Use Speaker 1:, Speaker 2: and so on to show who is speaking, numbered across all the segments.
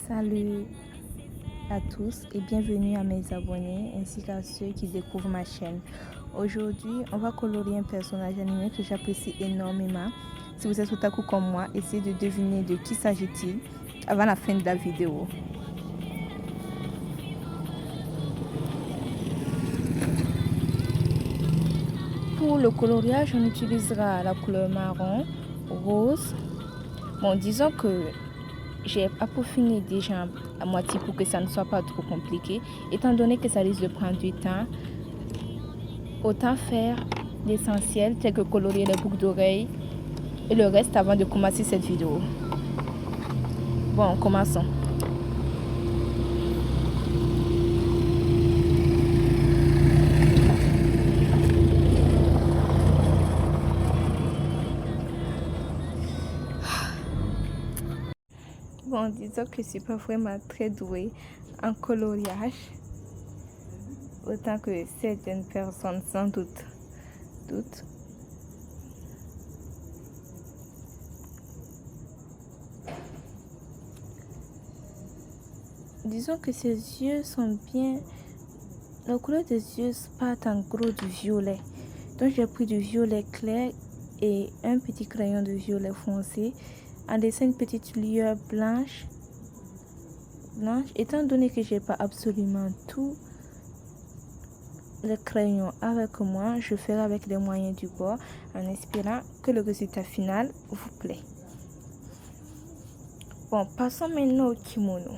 Speaker 1: Salut à tous et bienvenue à mes abonnés ainsi qu'à ceux qui découvrent ma chaîne. Aujourd'hui, on va colorier un personnage animé que j'apprécie énormément. Si vous êtes otaku comme moi, essayez de deviner de qui s'agit-il avant la fin de la vidéo. Pour le coloriage, on utilisera la couleur marron, rose. Bon, disons que j'ai peaufiné déjà à moitié pour que ça ne soit pas trop compliqué. Étant donné que ça risque de prendre du temps, autant faire l'essentiel tel que colorier les boucles d'oreilles et le reste avant de commencer cette vidéo. Bon, commençons. Bon, disons que je ne suis pas vraiment très douée en coloriage, autant que certaines personnes sans doute. Disons que ses yeux sont bien... La couleur des yeux part en gros du violet. Donc j'ai pris du violet clair et un petit crayon de violet foncé. En dessin une petite lueur blanche. Étant donné que j'ai pas absolument tout le crayon avec moi, je ferai avec les moyens du bord en espérant que le résultat final vous plaît. Bon, passons maintenant au kimono.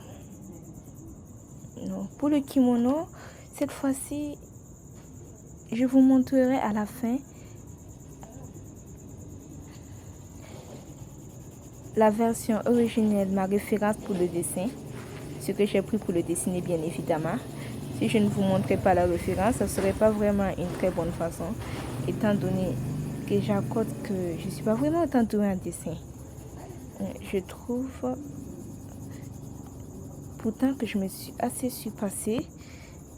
Speaker 1: Non, pour le kimono, cette fois-ci, je vous montrerai à la fin la version originelle, ma référence pour le dessin, ce que j'ai pris pour le dessiner bien évidemment. Si je ne vous montrais pas la référence, ça ne serait pas vraiment une très bonne façon, étant donné que j'accorde que je ne suis pas vraiment autant douée en dessin. Je trouve pourtant que je me suis assez surpassée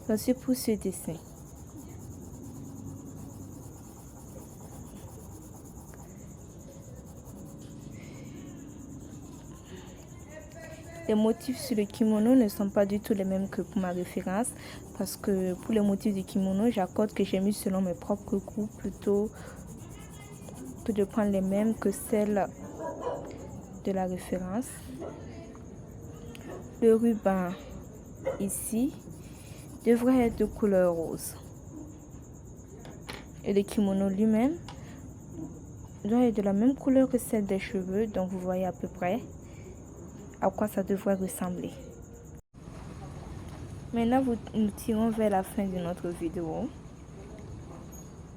Speaker 1: pour ce dessin. Les motifs sur le kimono ne sont pas du tout les mêmes que pour ma référence, parce que pour les motifs du kimono, j'accorde que j'ai mis selon mes propres goûts plutôt que de prendre les mêmes que celles de la référence. Le ruban ici devrait être de couleur rose et le kimono lui-même doit être de la même couleur que celle des cheveux, donc vous voyez à peu près à quoi ça devrait ressembler. Maintenant, nous tirons vers la fin de notre vidéo.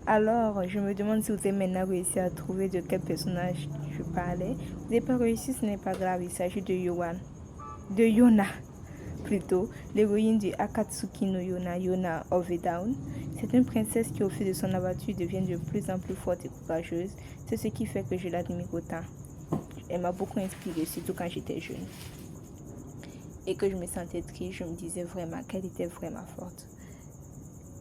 Speaker 1: Alors, je me demande si vous avez maintenant réussi à trouver de quel personnage je parlais. Vous n'avez pas réussi, ce n'est pas grave, il s'agit de Yona plutôt, l'héroïne du Akatsuki no Yona, Yona of a Down. C'est une princesse qui, au fil de son aventure, devient de plus en plus forte et courageuse. C'est ce qui fait que je l'admire autant. Elle m'a beaucoup inspirée, surtout quand j'étais jeune. Et que je me sentais triste, je me disais vraiment qu'elle était vraiment forte.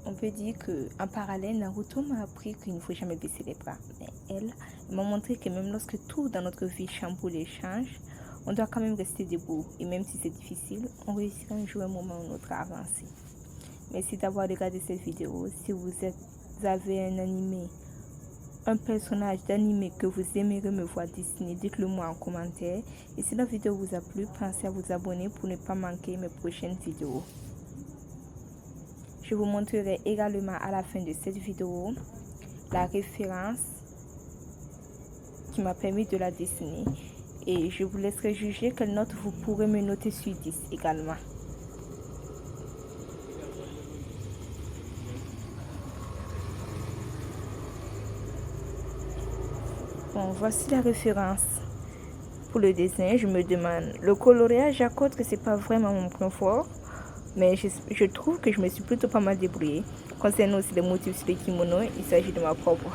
Speaker 1: On peut dire qu'en parallèle, Naruto m'a appris qu'il ne faut jamais baisser les bras. Mais elle m'a montré que même lorsque tout dans notre vie chamboule et change, on doit quand même rester debout. Et même si c'est difficile, on réussira un jour, un moment ou un autre à avancer. Merci d'avoir regardé cette vidéo. Si vous avez un personnage d'animé que vous aimeriez me voir dessiner, dites-le moi en commentaire. Et si la vidéo vous a plu, pensez à vous abonner pour ne pas manquer mes prochaines vidéos. Je vous montrerai également à la fin de cette vidéo la référence qui m'a permis de la dessiner. Et je vous laisserai juger quelle note vous pourrez me noter sur 10 également. Bon, voici la référence. Pour le dessin, je me demande, le coloriage, j'accorde que c'est pas vraiment mon point fort, mais je trouve que je me suis plutôt pas mal débrouillée. Concernant aussi les motifs sur les kimonos, il s'agit de ma propre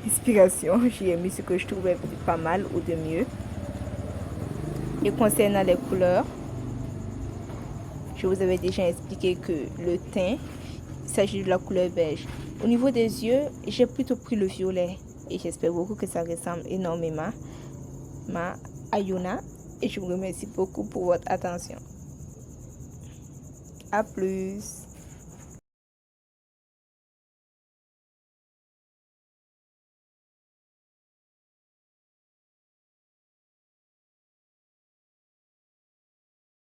Speaker 1: inspiration. J'ai mis ce que je trouvais pas mal ou de mieux. Et concernant les couleurs, je vous avais déjà expliqué que le teint, il s'agit de la couleur beige. Au niveau des yeux, j'ai plutôt pris le violet. Et j'espère beaucoup que ça ressemble énormément à Yona. Et je vous remercie beaucoup pour votre attention. À plus.